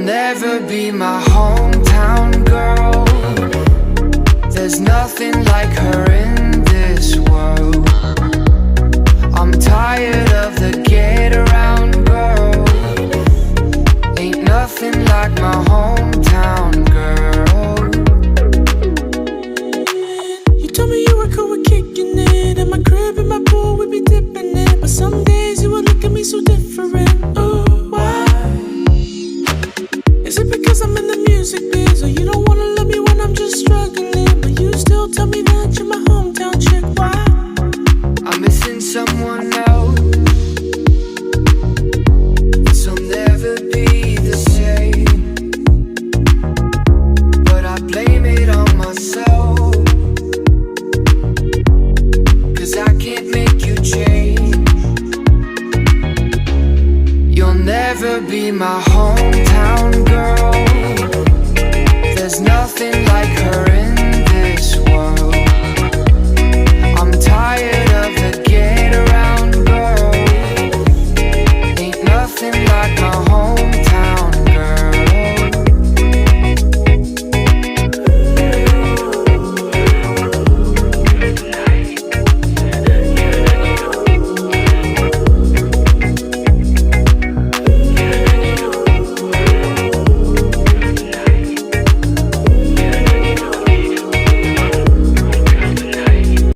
never be my hometown girl. There's nothing like her in this world. I'm tired of the get around girl. Ain't nothing like my hometown girl. You told me you were cool with kicking it. In my crib, in my pool, we'd be dipping it. But some days you would look at me so different. Oh, why? Is it because I'm in the music biz? Or you don't wanna love me when I'm just struggling? But you still tell me that you're my hometown chick. Why? I'm missing someone else. This will never be the same. But I blame it on myself, 'cause I can't make you change. You'll never be my hometown girl. There's nothing like